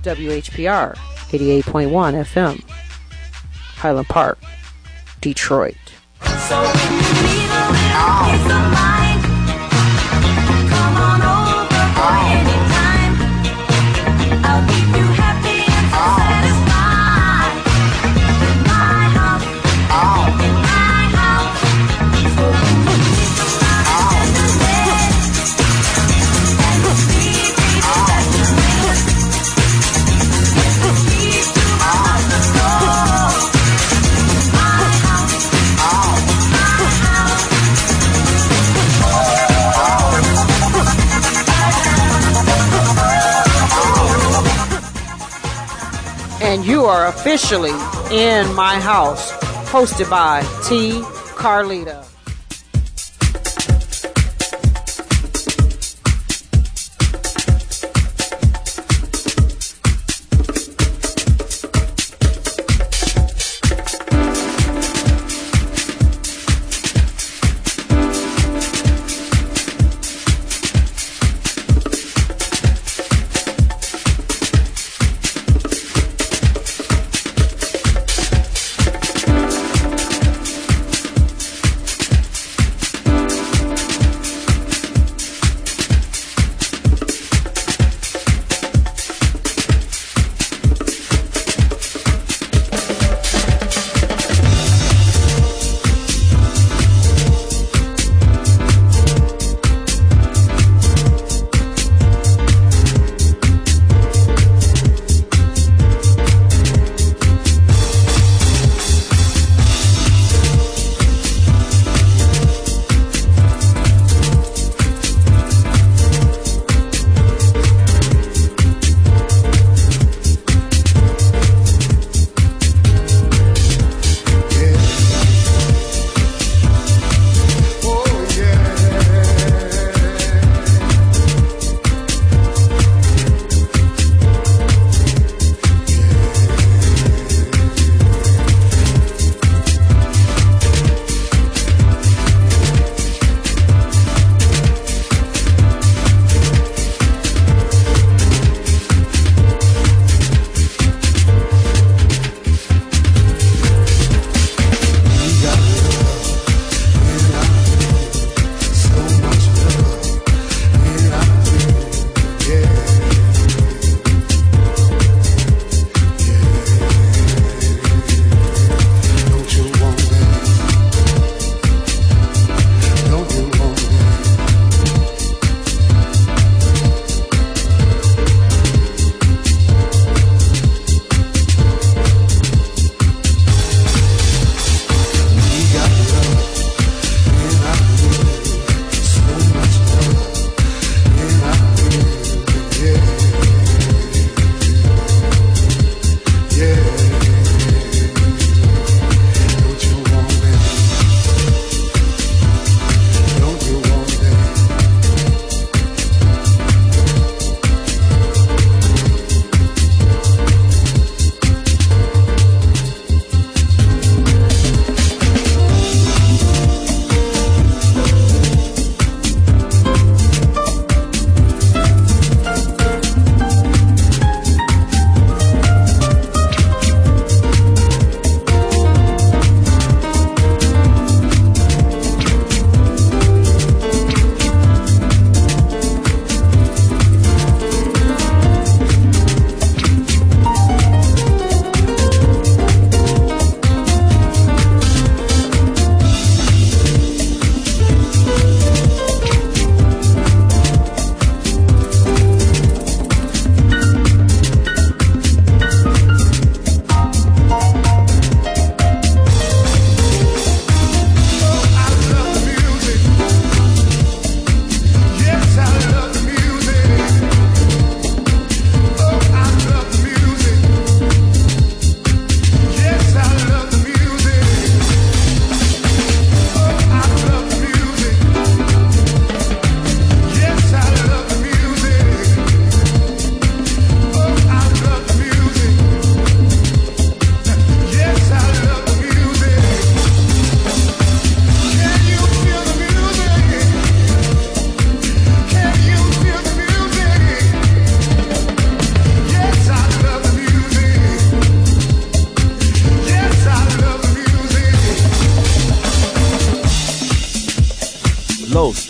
WHPR 88.1 FM, Highland Park, Detroit. So when you need a little peace of mind, come on over for any time. I'll keep you happy and so satisfied. In my house, in my house. So when you need somebody to live, and the sweet people that you miss, get the keys to my mother's door. My house, And you are officially in my house, hosted by T. Carlita.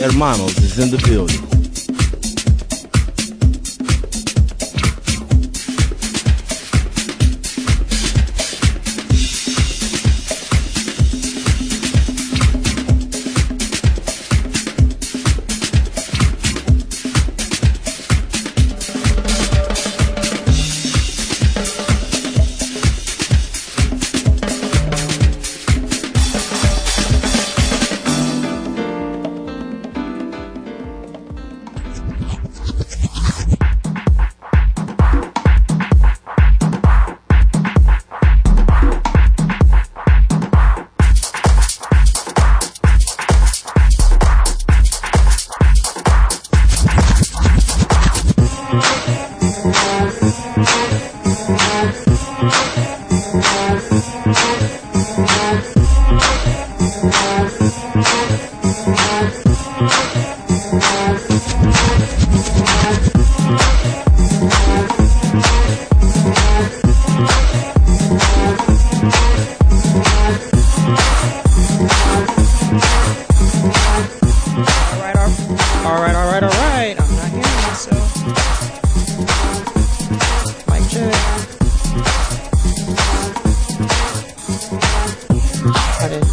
Hermanos is in the building.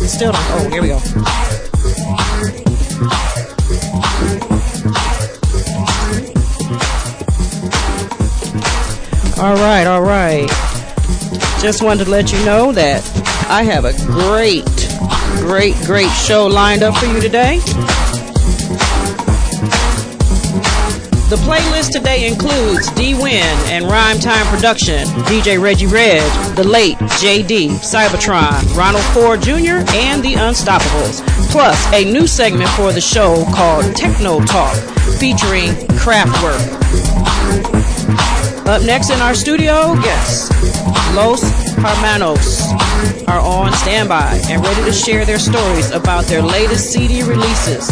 Still don't. Oh, here we go. All right. Just wanted to let you know that I have a great show lined up for you today. The playlist today includes D-Wynn and R-Tyme production, DJ Reggie, the late Jaydee, Cybotron, Ronald Ford Jr., and the Unstoppables, plus a new segment for the show called Techno Talk, featuring Kraftwerk. Up next in our studio, guests, Los Hermanos are on standby and ready to share their stories about their latest CD releases,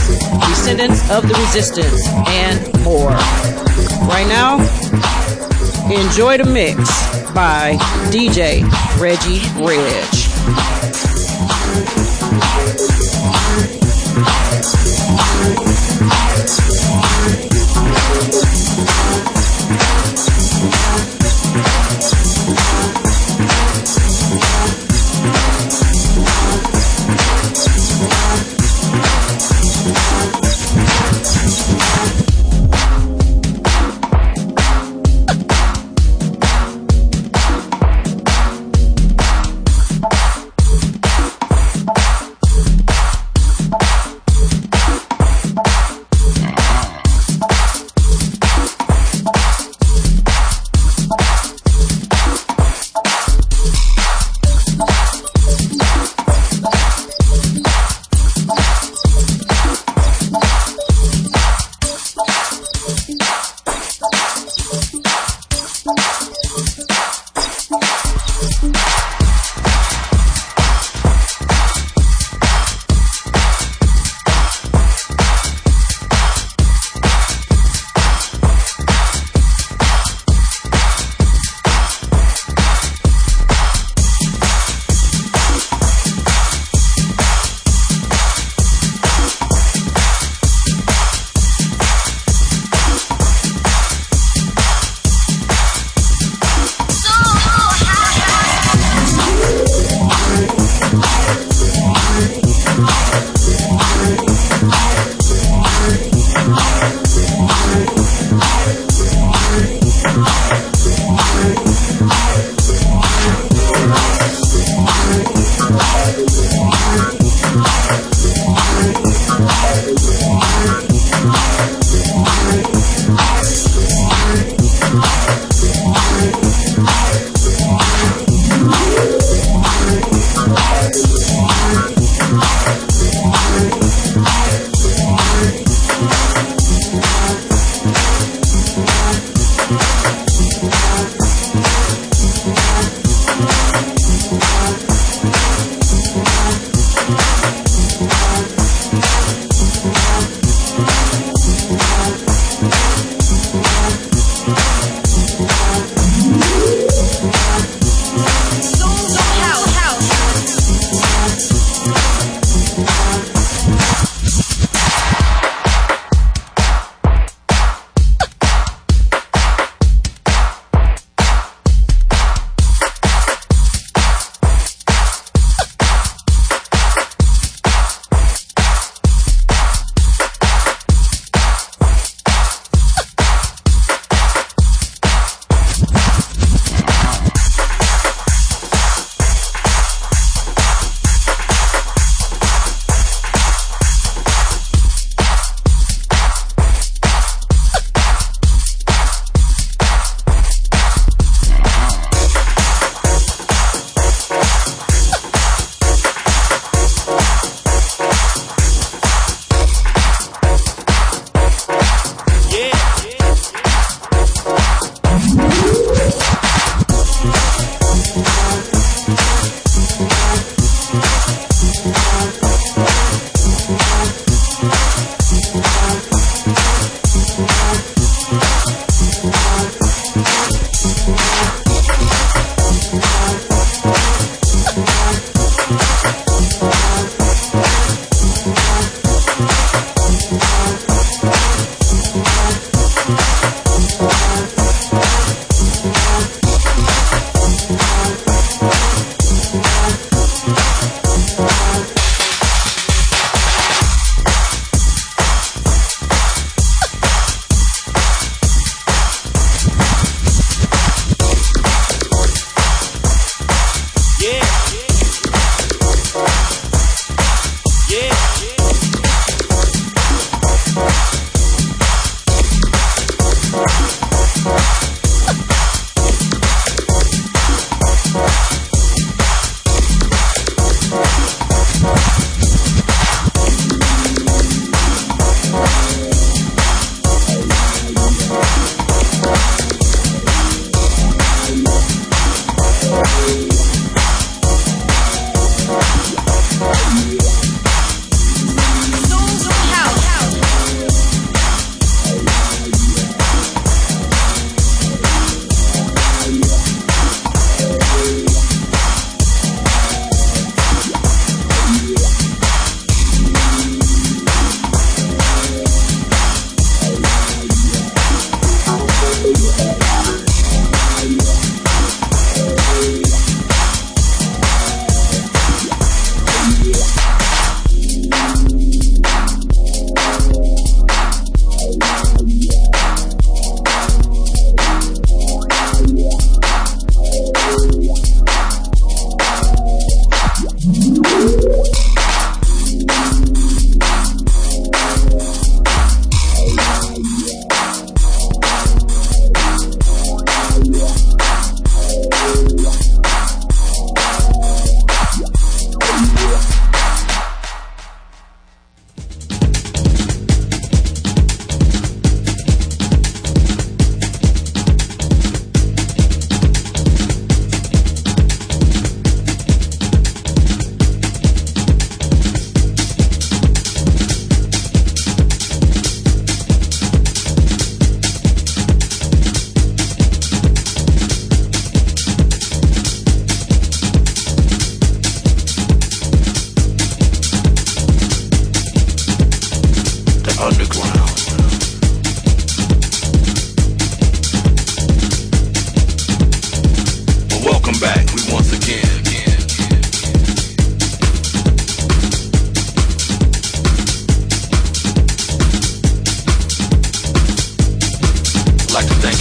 Descendants of the Resistance, and more. Right now, enjoy the mix by DJ Reggie Regg.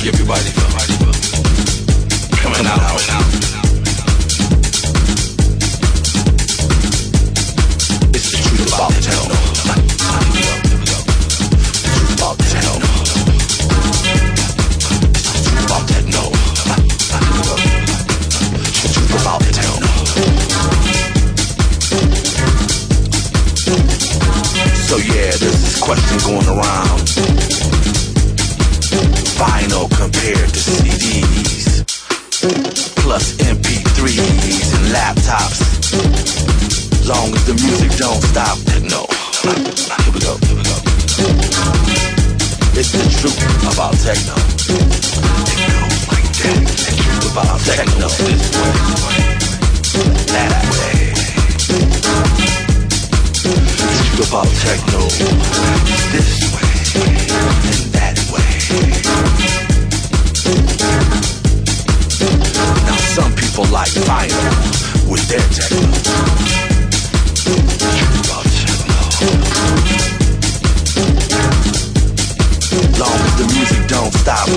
everybody go. Coming out. It's the truth about techno. Truth about techno. Truth about techno. Truth about techno. So yeah, there's this question going around. Vinyl compared to CDs, plus MP3s and laptops. Long as the music don't stop, techno. Here we go. It's the truth about techno. It goes like that. The truth about techno. This way, that way. The truth about techno. This way and that way. Now some people like vinyl with their techno. The truth about techno. Long as the music don't stop.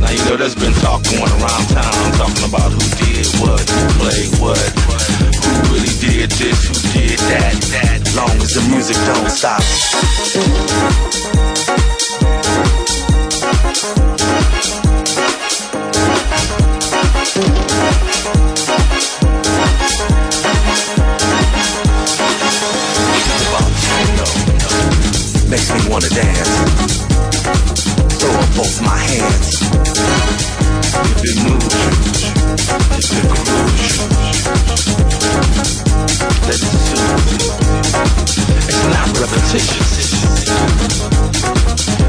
Now you know there's been talk going around town talking about who did what, who played what, who really did this, who did that. Long as the music don't stop. Makes me wanna dance. Throw up both my hands. If it moves you, if it grooves you, let it soothe you. It's not repetitious.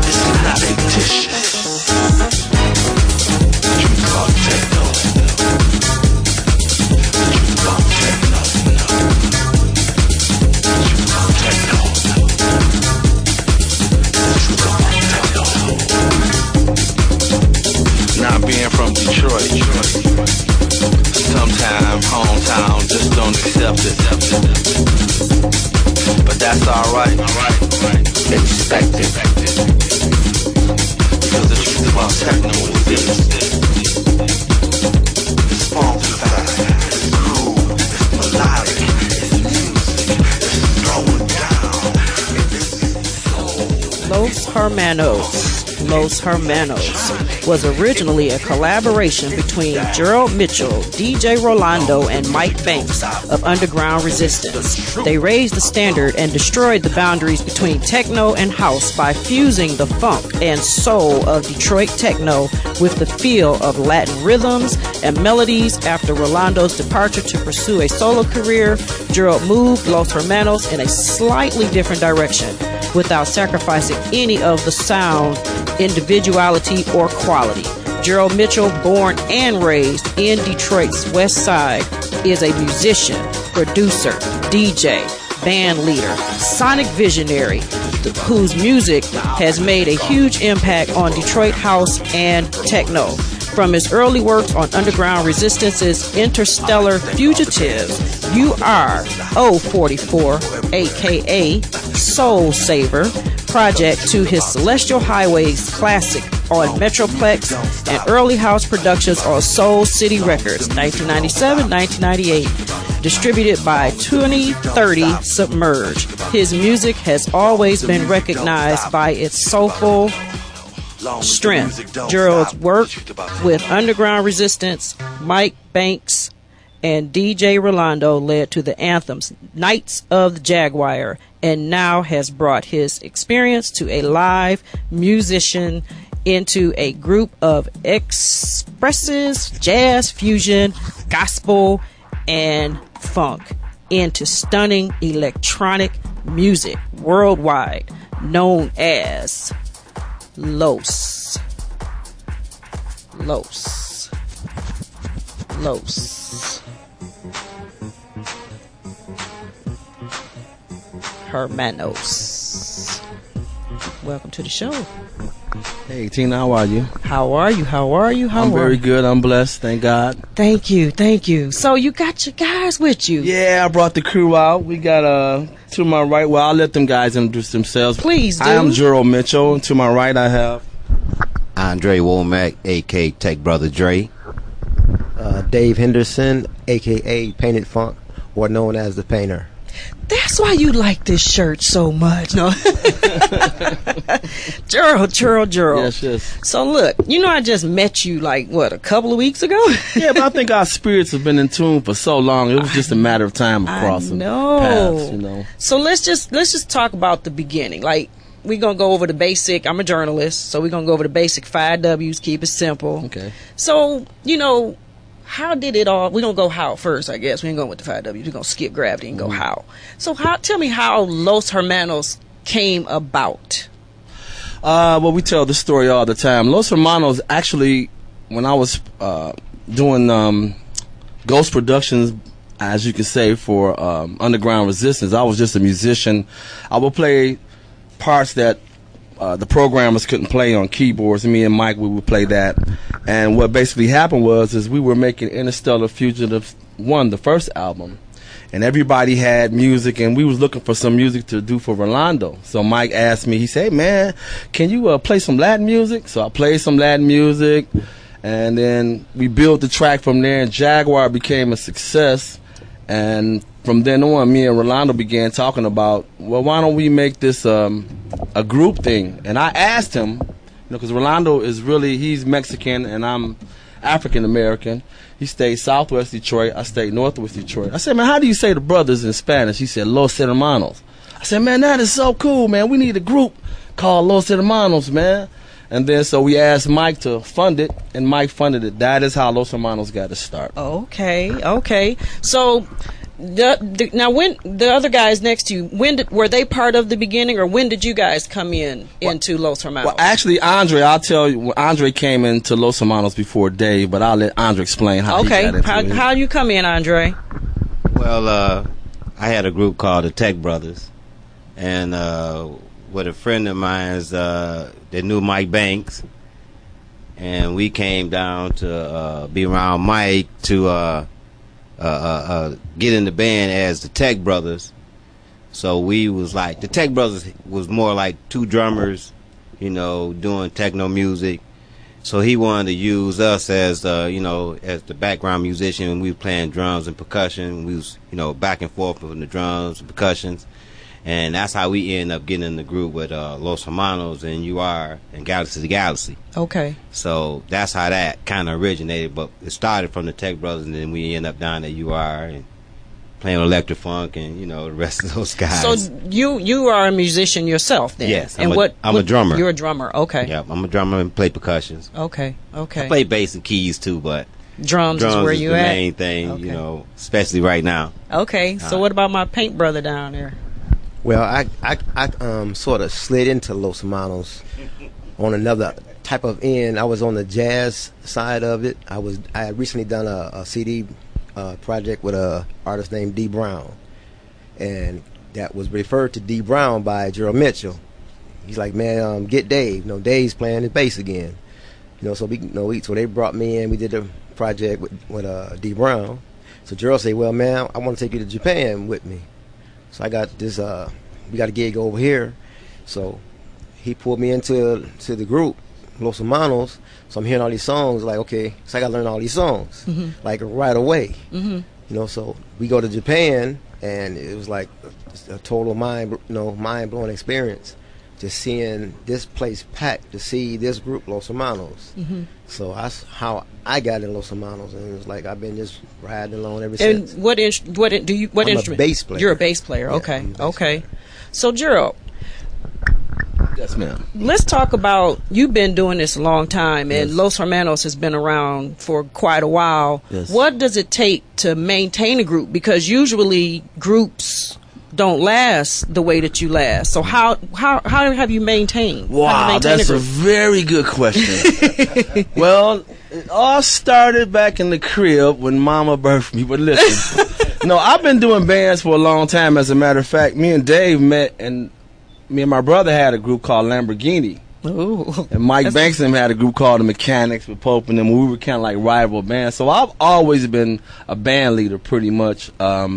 It's not fictitious. The truth about techno. The truth about techno. The truth about techno. Now being from Detroit, sometimes hometown just don't accept it. But that's alright. Expect it. Because the truth about techno is this. It's funky, it's groove, it's melodic, it's music, it's throwing down. Los Hermanos. Los Hermanos was originally a collaboration between Gerald Mitchell, DJ Rolando, and Mike Banks of Underground Resistance. They raised the standard and destroyed the boundaries between techno and house by fusing the funk and soul of Detroit techno with the feel of Latin rhythms and melodies. After Rolando's departure to pursue a solo career, Gerald moved Los Hermanos in a slightly different direction without sacrificing any of the sound, individuality, or quality. Gerald Mitchell, born and raised in Detroit's West Side, is a musician, producer, DJ, band leader, sonic visionary, whose music has made a huge impact on Detroit house and techno. From his early works on Underground Resistance's Interstellar Fugitives, UR-044, aka Soul Saver, project, to his Celestial Highways classic on Metroplex and early house productions on Soul City Records, 1997-1998, distributed by 2030 Submerge. His music has always been recognized by its soulful strength. Gerald's work with Underground Resistance, Mike Banks, and DJ Rolando led to the anthems Knights of the Jaguar, and now has brought his experience to a live musician into a group of expresses jazz fusion, gospel, and funk into stunning electronic music worldwide, known as Los Hermanos. welcome to the show. Hey, Tina, how are you? How are you? How are you? How I'm are very you? good. I'm blessed. Thank God. Thank you. Thank you. So you got your guys with you. Yeah, I brought the crew out. We got to my right. Well, I'll let them guys introduce themselves. Please do. I am Gerald Mitchell. And to my right, I have Andre Womack, a.k.a. Tech Brother Dre. Dave Henderson, a.k.a. Painted Funk, or known as the Painter. That's why you like this shirt so much. No. Gerald. yes. So look, I just met you like a couple of weeks ago? Yeah, but I think our spirits have been in tune for so long. It was just a matter of time of crossing paths, So let's just talk about the beginning. Like, we're going to go over the basic. I'm a journalist, so we're going to go over the basic 5 W's, keep it simple. Okay. So, how did it all? We're going to go how first, I guess. We ain't going with the 5 W's. We're going to skip gravity and go how. So tell me how Los Hermanos came about. Well, we tell this story all the time. Los Hermanos, actually, when I was doing Ghost Productions, as you can say, for Underground Resistance, I was just a musician. I would play parts that the programmers couldn't play on keyboards. Me and Mike, we would play that. And what basically happened was we were making Interstellar Fugitive 1, the first album. And everybody had music, and we was looking for some music to do for Rolando. So Mike asked me, he said, "Hey, man, can you play some Latin music?" So I played some Latin music, and then we built the track from there, and Jaguar became a success. And from then on, me and Rolando began talking about, well, why don't we make this a group thing? And I asked him, because Rolando he's Mexican and I'm African American. He stayed Southwest Detroit. I stayed Northwest Detroit. I said, "Man, how do you say the brothers in Spanish?" He said, "Los Hermanos." I said, "Man, that is so cool, man. We need a group called Los Hermanos, man." And then so we asked Mike to fund it, and Mike funded it. That is how Los Hermanos got to start. Okay. So now, when the other guys next to you, were they part of the beginning, or when did you guys come into Los Hermanos? Well, actually, Andre, I'll tell you, Andre came into Los Hermanos before Dave, but I'll let Andre explain how he got into it. How you come in, Andre? Well, I had a group called the Tech Brothers, and with a friend of mine that knew Mike Banks, and we came down to be around Mike to get in the band as the Tech Brothers. So we was like, the Tech Brothers was more like 2 drummers, doing techno music. So he wanted to use us as as the background musician, and we were playing drums and percussion. We was back and forth with the drums and percussions, and that's how we ended up getting in the group with Los Hermanos and UR and Galaxy to Galaxy. Okay. So that's how that kind of originated, but it started from the Tech Brothers, and then we ended up down at UR and playing electric funk and the rest of those guys. So you are a musician yourself then? Yes. I'm a drummer. You're a drummer. Okay. Yeah, I'm a drummer and play percussions. Okay. I play bass and keys too, but drums is where you the at? main thing, Okay. Especially right now. Okay. So what about my paint brother down there? Well, I sort of slid into Los Hermanos on another type of end. I was on the jazz side of it. I had recently done a CD project with a artist named D Brown, and that was referred to D Brown by Gerald Mitchell. He's like, "Man, get Dave. Dave's playing his bass again." So so they brought me in. We did the project with D Brown. So Gerald said, "Well, man, I want to take you to Japan with me." So I got this. We got a gig over here. So he pulled me into the group, Los Hermanos. So I'm hearing all these songs. Like, okay, so I got to learn all these songs, like right away. So we go to Japan, and it was like a total mind blowing experience. Just seeing this place packed to see this group, Los Hermanos. So that's how I got in Los Hermanos, and it was like I've been just riding along ever since. And what instrument? I'm a bass player. You're a bass player. Yeah, Okay. I'm a bass Okay. player. So Gerald, Yes, ma'am. let's talk about, you've been doing this a long time, and Yes. Los Hermanos has been around for quite a while. Yes. What does it take to maintain a group? Because usually groups don't last the way that you last. So how have you maintained? How Wow, do you maintain that's a group? very good question. Well, it all started back in the crib when Mama birthed me. But listen, no, I've been doing bands for a long time. As a matter of fact, me and Dave met, and me and my brother had a group called Lamborghini. Ooh. And Mike Banks and him had a group called the Mechanics with Pope and them. We were kind of like rival bands. So I've always been a band leader, pretty much. I've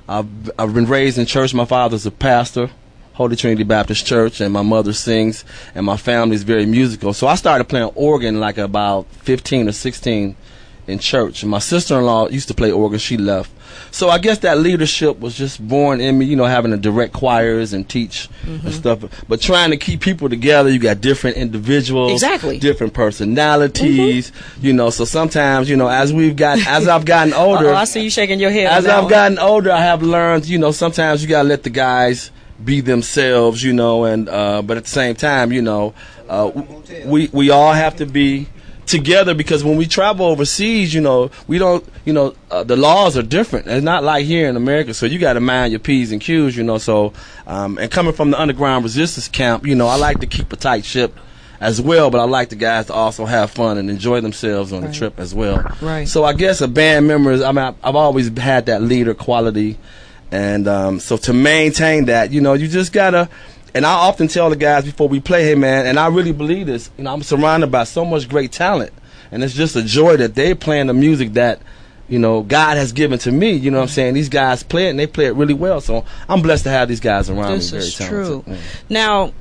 been raised in church. My father's a pastor, Holy Trinity Baptist Church, and my mother sings, and my family's very musical. So I started playing organ like about 15 or 16 in church. And my sister-in-law used to play organ. She left. So I guess that leadership was just born in me, you know, having to direct choirs and teach and stuff. But trying to keep people together, you got different individuals, Exactly. different personalities, you know. So sometimes, you know, as I've gotten older, I see you shaking your head. as on that I've one. gotten older, I have learned, you know, sometimes you gotta let the guys be themselves, you know, and but at the same time, you know, we all have to be together, because when we travel overseas, you know, we don't, you know, the laws are different. It's not like here in America, so you got to mind your P's and Q's, you know. So, and coming from the underground resistance camp, you know, I like to keep a tight ship as well, but I like the guys to also have fun and enjoy themselves on the trip as well. Right. So I guess a band member is, I mean, I've always had that leader quality, and so to maintain that, you know, you just gotta. And I often tell the guys before we play, hey man, and I really believe this, you know, I'm surrounded by so much great talent, and it's just a joy that they're playing the music that, you know, God has given to me. You know what I'm saying? These guys play it, and they play it really well. So I'm blessed to have these guys around This me. Very is talented. true. Now,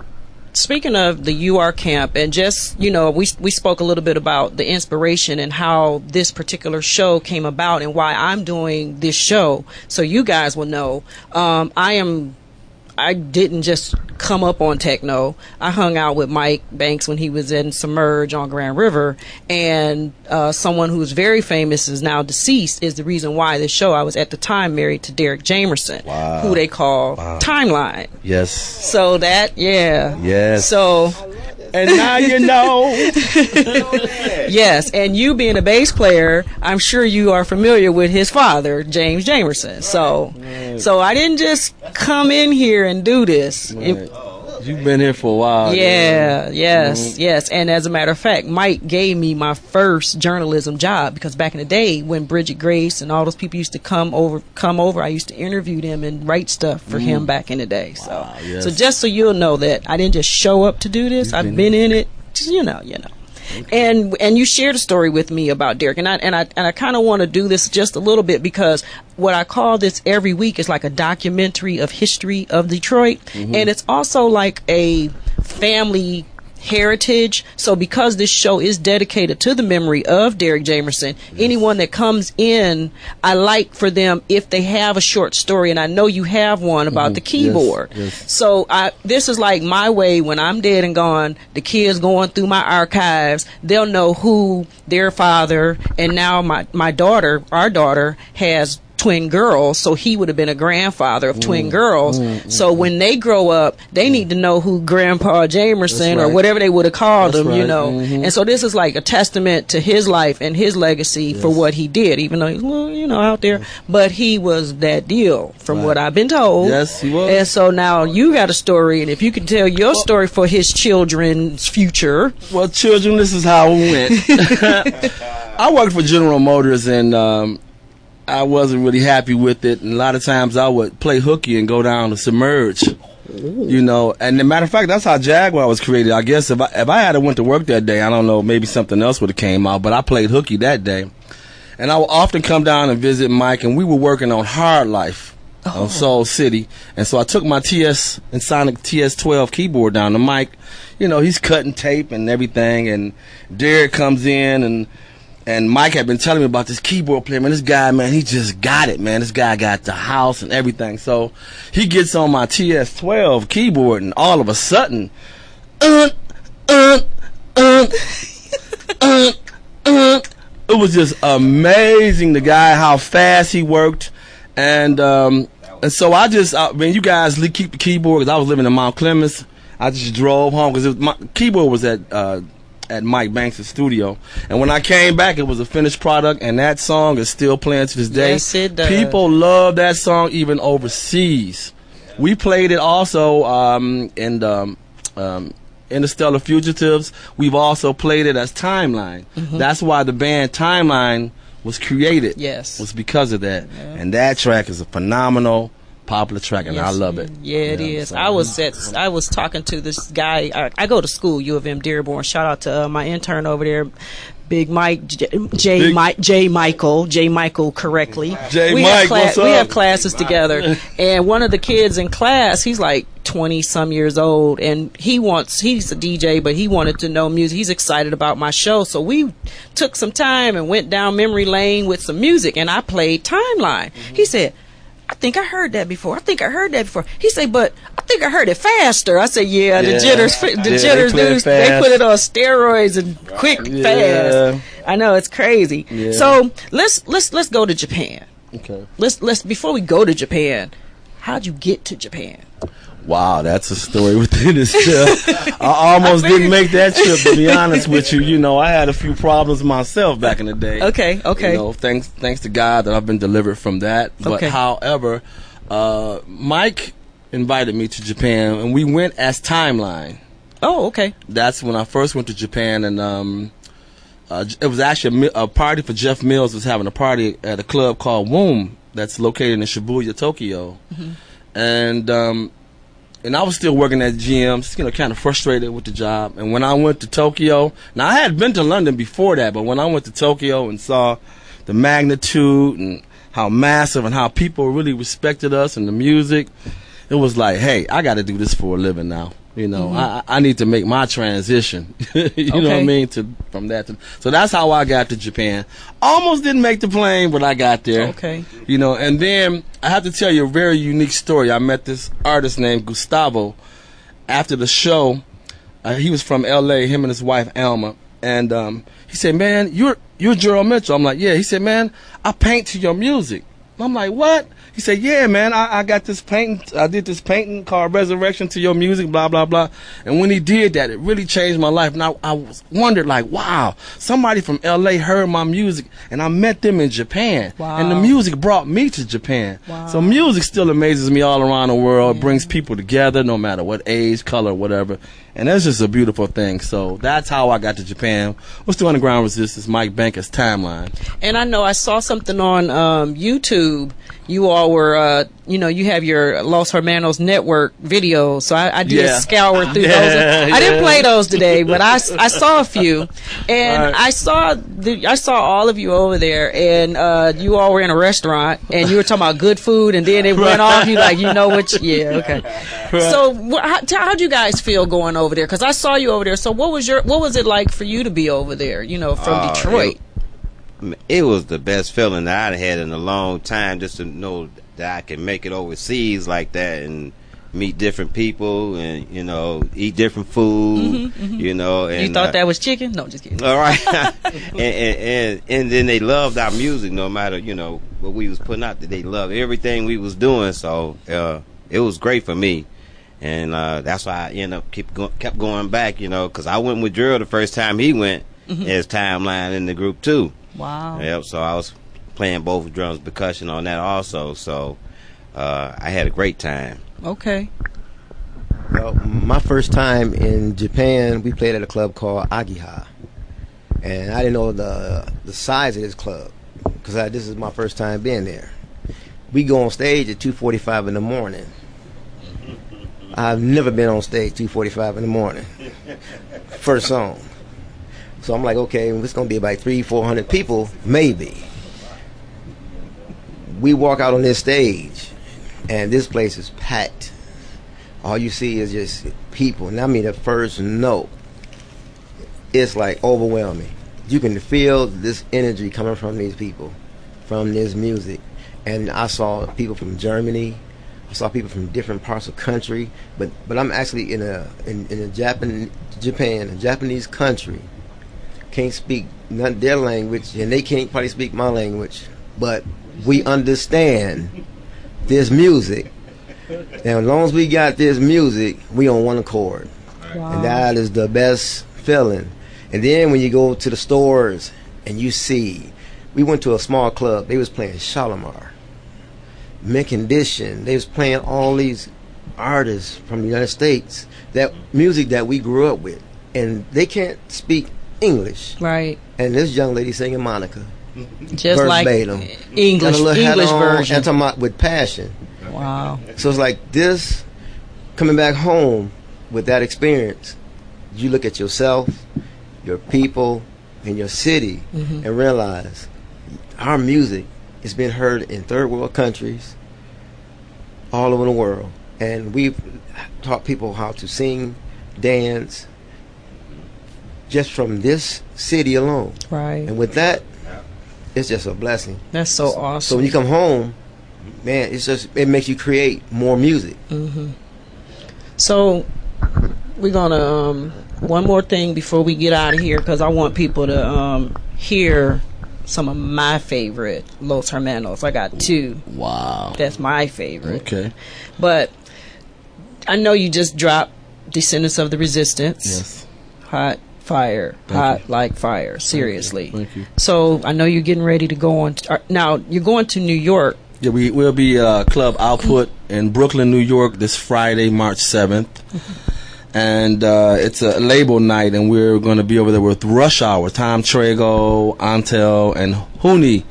speaking of the UR camp, and just, you know, we spoke a little bit about the inspiration and how this particular show came about and why I'm doing this show, so you guys will know. I didn't just come up on techno. I hung out with Mike Banks when he was in Submerge on Grand River, and someone who's very famous, is now deceased, is the reason why this show. I was at the time married to Derek Jamerson, Wow. who they call Timeline. Yes. So that, yeah. Yes. So, And now you know. yes, and you being a bass player, I'm sure you are familiar with his father, James Jamerson. So I didn't just come in here and do this. It- You've been here for a while. yeah, yes. And as a matter of fact, Mike gave me my first journalism job, because back in the day when Bridget Grace and all those people used to come over, I used to interview them and write stuff for him back in the day. Wow, yes. So just so you'll know that I didn't just show up to do this. I've been in it, you know. Okay. And you shared a story with me about Derek, and I kind of want to do this just a little bit, because what I call this every week is like a documentary of history of Detroit, and it's also like a family heritage. So because this show is dedicated to the memory of Derek Jamerson, anyone that comes in, I like for them, if they have a short story, and I know you have one about the keyboard. Yes. So this is like my way, when I'm dead and gone, the kids going through my archives, they'll know who their father, and now my daughter, our daughter, has twin girls, so he would have been a grandfather of twin girls. So when they grow up, they need to know who Grandpa Jamerson, That's or right. whatever they would have called That's him, you right. know. And so this is like a testament to his life and his legacy for what he did, even though he's, well, you know, out there. But he was that deal, from what I've been told. Yes, he was. And so now you got a story, and if you can tell your story for his children's future. Well, children, this is how it went. I worked for General Motors, and I wasn't really happy with it. And a lot of times I would play hooky and go down to Submerge. You know, and as a matter of fact, that's how Jaguar was created. I guess if I had went to work that day, I don't know, maybe something else would have came out. But I played hooky that day, and I would often come down and visit Mike, and we were working on Hard Life on Soul City. And so I took my TS and Sonic TS12 keyboard down to Mike. You know, he's cutting tape and everything, and Derek comes in, and Mike had been telling me about this keyboard player. Man, this guy, man, he just got it, man. This guy got the house and everything. So he gets on my TS12 keyboard, and all of a sudden, it was just amazing, the guy, how fast he worked. And so when you guys keep the keyboard, because I was living in Mount Clemens, I just drove home, because my keyboard was at Mike Banks' studio, and when I came back, it was a finished product, and that song is still playing to this day. Yes, it does. People love that song even overseas. We played it also in the Interstellar Fugitives. We've also played it as Timeline. That's why the band Timeline was created. Yes. Was because of that. And that track is a phenomenal popular track, and I love it. Yeah, it is. So, I was talking to this guy. I go to school, U of M Dearborn. Shout out to my intern over there, Big Mike, J Michael correctly. We have classes together, and one of the kids in class, he's like 20 some years old, and he's a DJ, but he wanted to know music. He's excited about my show, so we took some time and went down memory lane with some music, and I played Timeline. He said, I think I heard that before. He said, but I think I heard it faster. I said, yeah, the jitters dudes, they put it on steroids and quick, fast. I know, it's crazy. Yeah. So let's go to Japan. Okay. Let's before we go to Japan, how'd you get to Japan? Wow, that's a story within itself. I almost didn't make that trip, to be honest with you. You know, I had a few problems myself back in the day. Okay. You know, thanks to God that I've been delivered from that. But however, Mike invited me to Japan, and we went as Timeline. Oh, okay. That's when I first went to Japan, and it was actually a party for Jeff Mills was having a party at a club called Womb that's located in Shibuya, Tokyo. Mm-hmm. And I was still working at GM, you know, kind of frustrated with the job. And when I went to Tokyo, now I had been to London before that, but when I went to Tokyo and saw the magnitude and how massive and how people really respected us and the music, it was like, hey, I got to do this for a living now. You know, I need to make my transition. You know what I mean? From that to, so that's how I got to Japan. Almost didn't make the plane, but I got there. Okay. You know, and then I have to tell you a very unique story. I met this artist named Gustavo after the show. He was from L.A., him and his wife, Alma. And he said, man, you're Gerald Mitchell. I'm like, yeah. He said, man, I paint to your music. I'm like, what? He said, yeah, man, I got this painting. I did this painting called Resurrection to your music, blah, blah, blah. And when he did that, it really changed my life. And I was wondered, like, wow, somebody from L.A. heard my music, and I met them in Japan. Wow. And the music brought me to Japan. Wow. So music still amazes me all around the world. It brings people together, no matter what age, color, whatever. And that's just a beautiful thing. So that's how I got to Japan. What's the Underground Resistance? Mike Banker's Timeline. And I know I saw something on YouTube. You all were, you have your Los Hermanos network videos. So I did scour through those. I didn't play those today, but I saw a few, and I saw all of you over there, and you all were in a restaurant, and you were talking about good food, and then it went off. You like, you know what? Yeah, okay. So how'd you guys feel going over there? Because I saw you over there. So what was it like for you to be over there? You know, from Detroit. It was the best feeling that I'd had in a long time, just to know that I can make it overseas like that and meet different people and, you know, eat different food, you know. And you thought that was chicken? No, just kidding. All right. and then they loved our music, no matter, you know, what we was putting out. They loved everything we was doing. So it was great for me. And that's why I ended up kept going back, you know, because I went with Gerald the first time he went as Timeline in the group too. Wow. Yep. So I was playing both drums, percussion on that also. So I had a great time. Okay. Well, my first time in Japan, we played at a club called Agiha, and I didn't know the size of this club because this is my first time being there. We go on stage at 2:45 in the morning. I've never been on stage 2:45 in the morning. First song. So I'm like, okay, it's going to be about 300-400 people, maybe. We walk out on this stage, and this place is packed. All you see is just people. And I mean, the first note, it's like overwhelming. You can feel this energy coming from these people, from this music. And I saw people from Germany. I saw people from different parts of the country. But I'm actually in Japan, a Japanese country. Can't speak none their language, and they can't probably speak my language, but we understand this music, and as long as we got this music, we on one accord. Wow. And that is the best feeling. And then when you go to the stores and you see, we went to a small club, they was playing Shalimar, Mint Condition, they was playing all these artists from the United States, that music that we grew up with, and they can't speak English, right? And this young lady singing Monica, just verbatim. Like English version, and talking about with passion. Wow. Wow. So it's like this, coming back home with that experience, you look at yourself, your people, and your city and realize our music is being heard in third world countries all over the world. And we've taught people how to sing, dance, just from this city alone. Right. And with that, it's just a blessing. That's so awesome. So when you come home, man, it makes you create more music. So we're gonna one more thing before we get out of here, because I want people to hear some of my favorite Los Hermanos. I got two. Wow. That's my favorite. Okay. But I know you just dropped Descendants of the Resistance. Yes. Hot fire. Thank Hot you. like fire. Seriously. Thank you. So I know you're getting ready to go on. Now you're going to New York. Yeah, we'll be Club Output in Brooklyn, New York this Friday, March 7th. And it's a label night, and we're going to be over there with Rush Hour, Tom Trago, Antel, and Hooney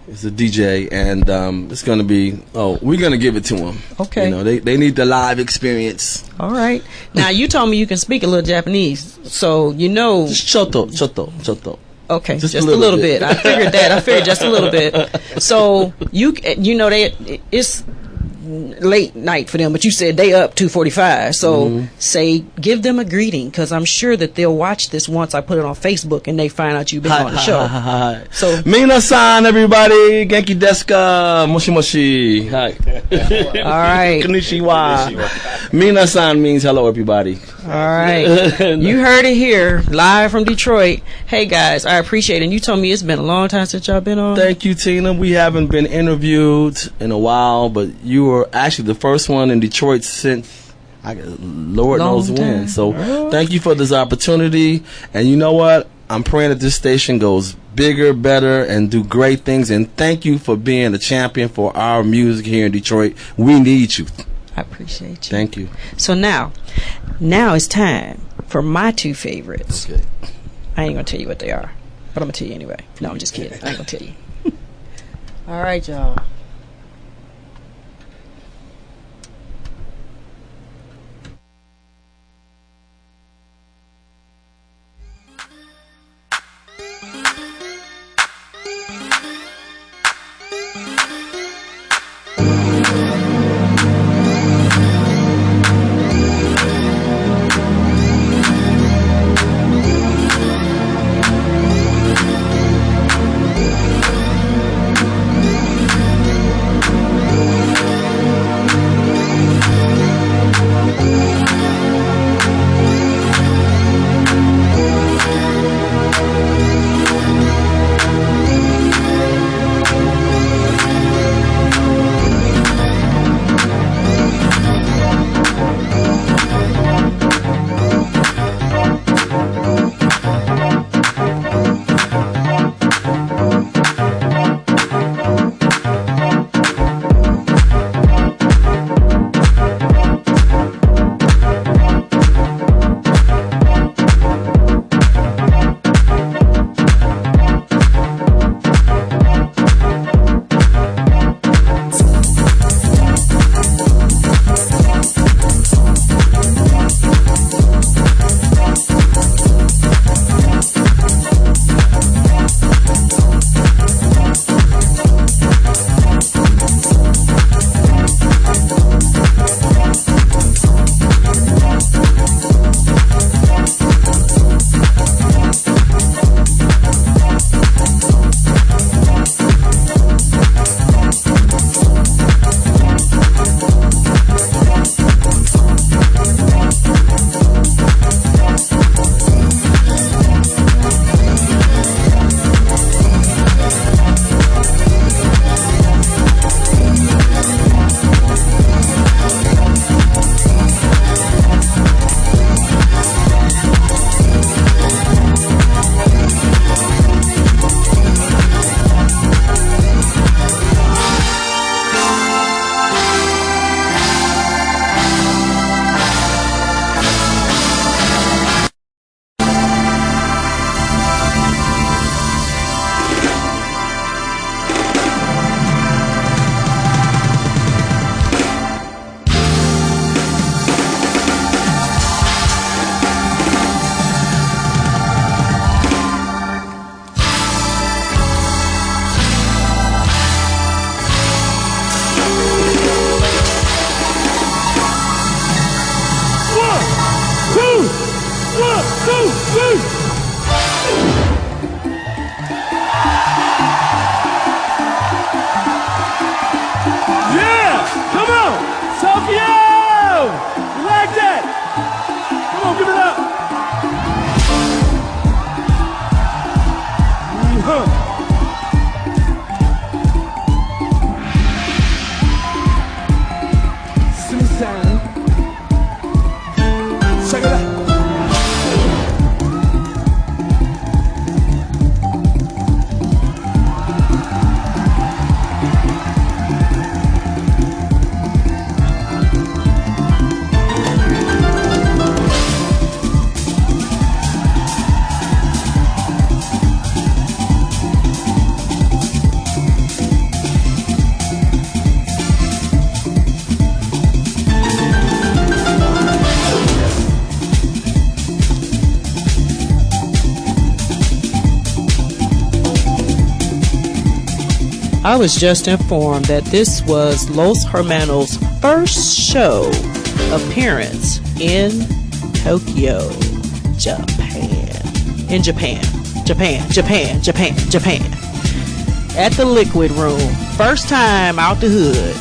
is the DJ. And it's going to be, we're going to give it to them. Okay. You know, they need the live experience. All right. Now you told me you can speak a little Japanese, so you know. Just choto. Okay, Just just a a little little bit. I figured that. I figured just a little bit. So you know it's late night for them, but you said they up 2:45. So say give them a greeting, because I'm sure that they'll watch this once I put it on Facebook and they find out you've been on the show. Hi. So Mina-san, everybody. Genki desu ka? Moshi moshi. Hi. all right, Konnichiwa. Mina-san means hello, everybody. all right. You heard it here, live from Detroit. Hey guys, I appreciate it. And you told me it's been a long time since y'all been on. Thank you, Tina. We haven't been interviewed in a while, but you were actually the first one in Detroit since Lord Long knows when. time. So thank you for this opportunity. And you know what? I'm praying that this station goes bigger, better, and do great things. And thank you for being a champion for our music here in Detroit. We need you. I appreciate you. Thank you. So now it's time for my two favorites. Okay. I ain't gonna tell you what they are, but I'm gonna tell you anyway. No, I'm just kidding. I ain't gonna tell you. All right, y'all. Yeah! Come on! Tokyo! You like that? Come on, give it up. Susan. Check it out. I was just informed that this was Los Hermanos' first show appearance in Tokyo, Japan. In Japan. At the Liquid Room. First time out the hood.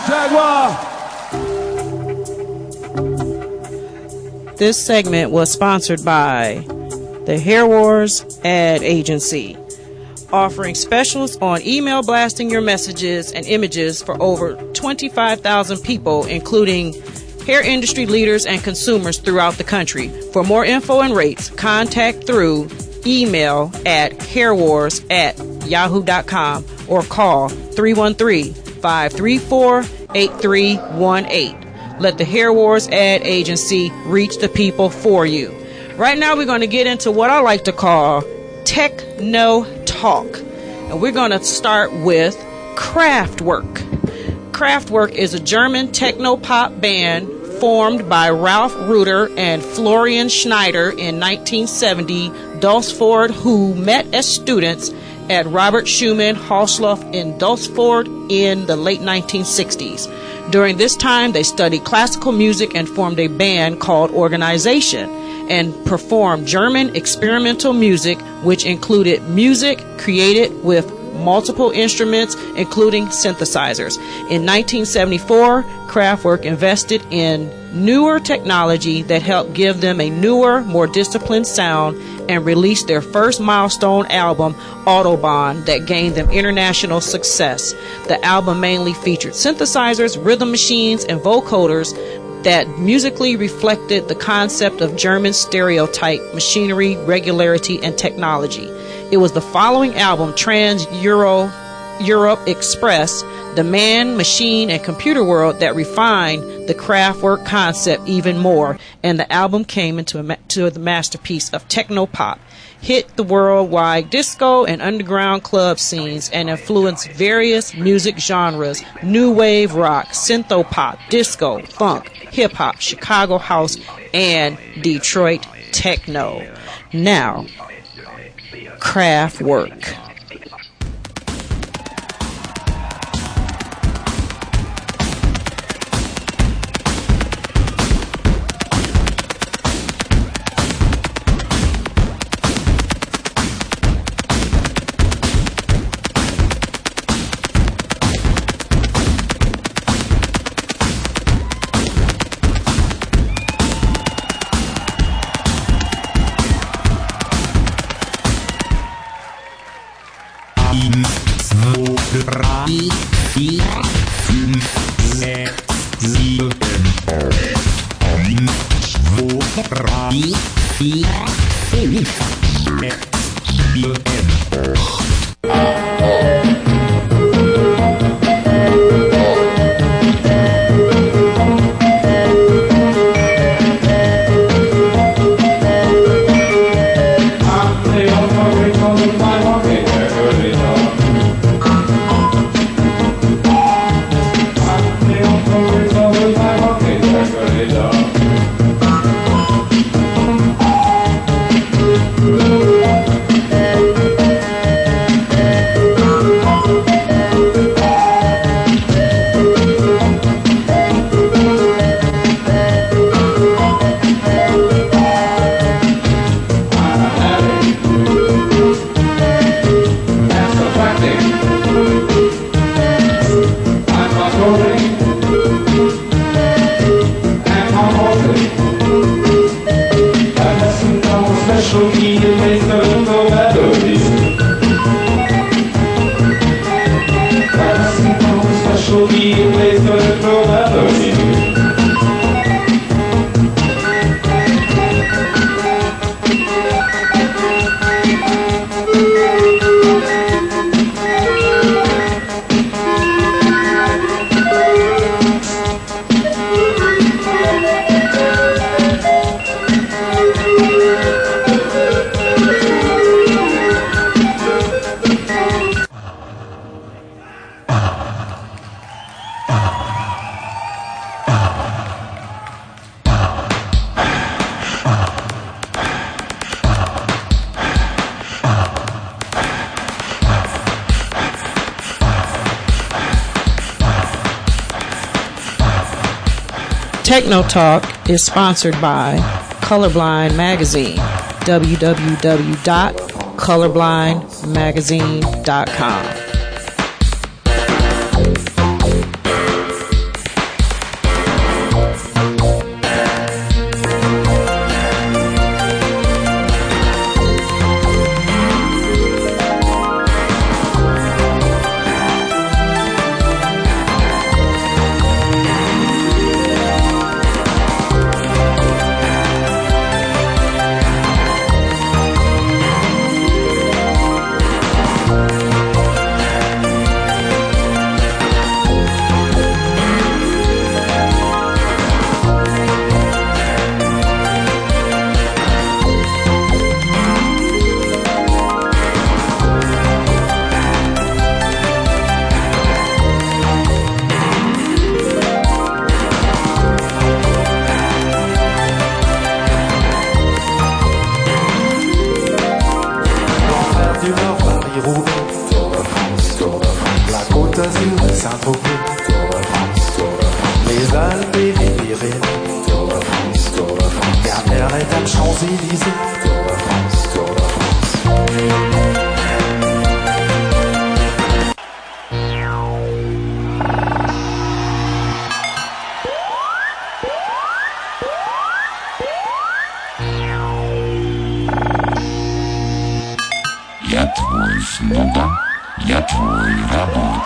Jaguar. This segment was sponsored by the Hair Wars Ad Agency, offering specials on email blasting your messages and images for over 25,000 people, including hair industry leaders and consumers throughout the country. For more info and rates, contact through email at hairwars@yahoo.com or call 313-534-8318. Let the Hair Wars Ad Agency reach the people for you. Right now we're going to get into what I like to call Techno Talk. And we're going to start with Kraftwerk. Kraftwerk is a German techno-pop band formed by Ralf Reuter and Florian Schneider in 1970, Dulsford, who met as students at Robert Schumann Hausloff in Dulsford in the late 1960s. During this time, they studied classical music and formed a band called Organization and performed German experimental music, which included music created with multiple instruments, including synthesizers. In 1974, Kraftwerk invested in newer technology that helped give them a newer, more disciplined sound and released their first milestone album, Autobahn, that gained them international success. The album mainly featured synthesizers, rhythm machines, and vocoders that musically reflected the concept of German stereotype, machinery, regularity, and technology. It was the following album, Trans-Europe Express, the man, machine, and computer world, that refined the Kraftwerk concept even more, and the album came into the masterpiece of techno-pop, hit the worldwide disco and underground club scenes, and influenced various music genres: new wave rock, syntho-pop, disco, funk, hip-hop, Chicago house, and Detroit techno. Now, Kraftwerk. Techno Talk is sponsored by Colorblind Magazine, www.colorblindmagazine.com. Côte d'Azur et Saint-Tropez. Les Alpes et les Pyrénées. Gardner et Dame Champs-Élysées. Я твой слуга, я твой работник.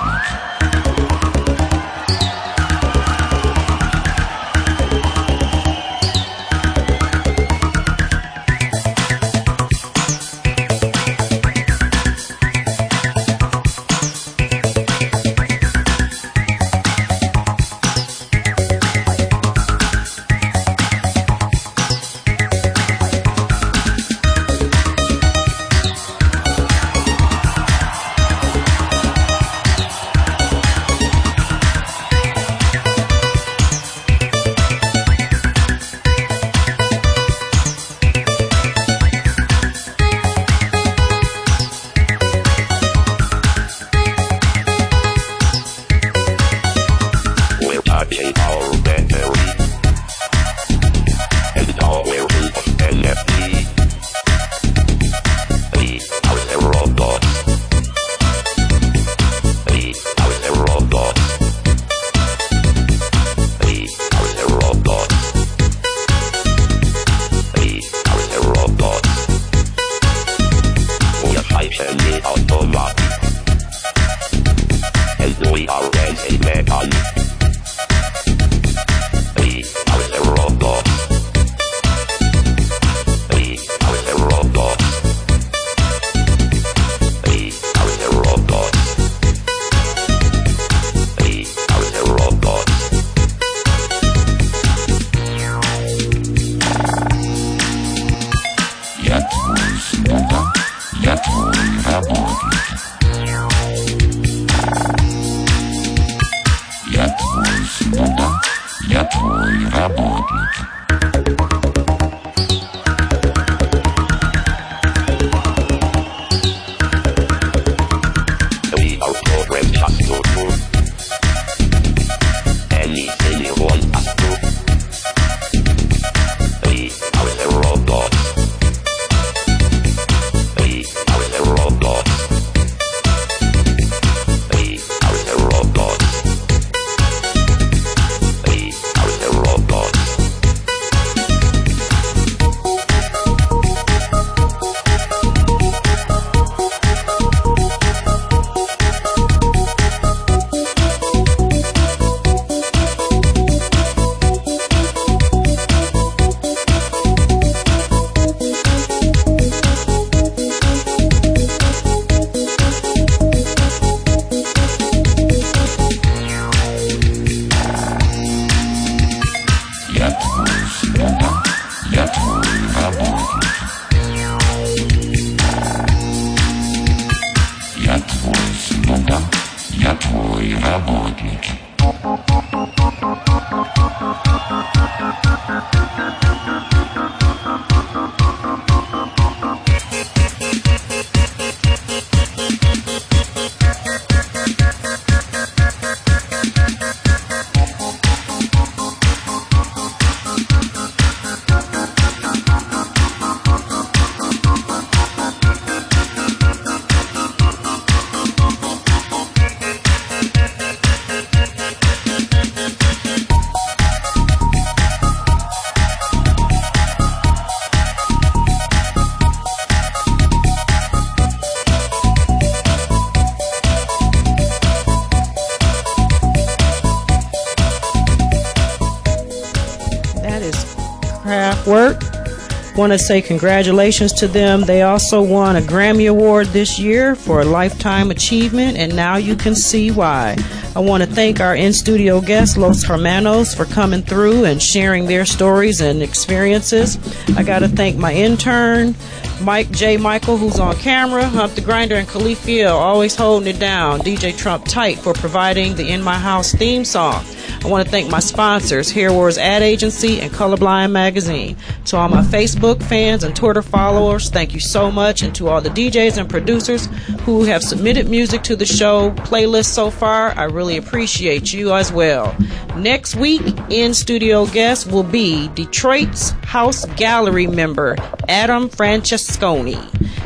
Kraftwerk. Want to say congratulations to them. They also won a Grammy Award this year for a Lifetime Achievement, and now you can see why. I want to thank our in-studio guests, Los Hermanos, for coming through and sharing their stories and experiences. I got to thank my intern, Mike J. Michael, who's on camera, Hump the Grinder, and Khalif Fiel, always holding it down. DJ Trump Tight for providing the In My House theme song. I want to thank my sponsors, Hair Wars Ad Agency and Colorblind Magazine. To all my Facebook fans and Twitter followers, thank you so much. And to all the DJs and producers who have submitted music to the show playlist so far, I really appreciate you as well. Next week, in-studio guest will be Detroit's House Gallery member, Adam Francesconi.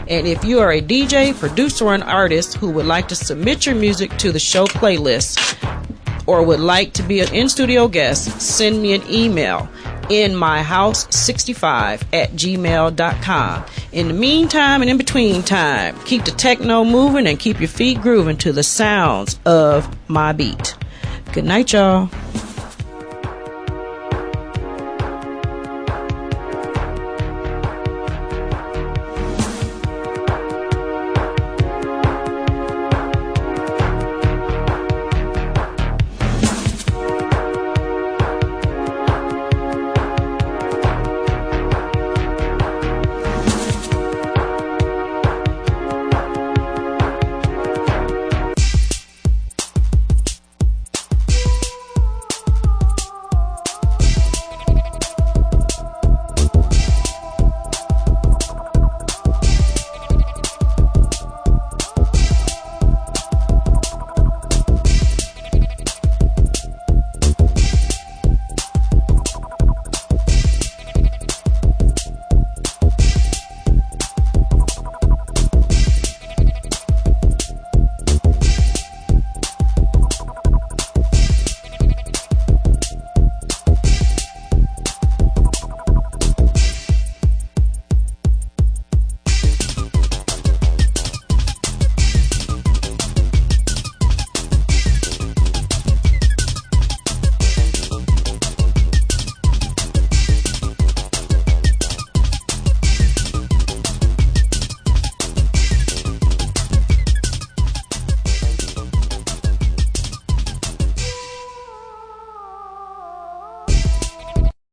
And if you are a DJ, producer, or an artist who would like to submit your music to the show playlist or would like to be an in-studio guest, send me an email, inmyhouse65@gmail.com. In the meantime and in between time, keep the techno moving and keep your feet grooving to the sounds of my beat. Good night, y'all.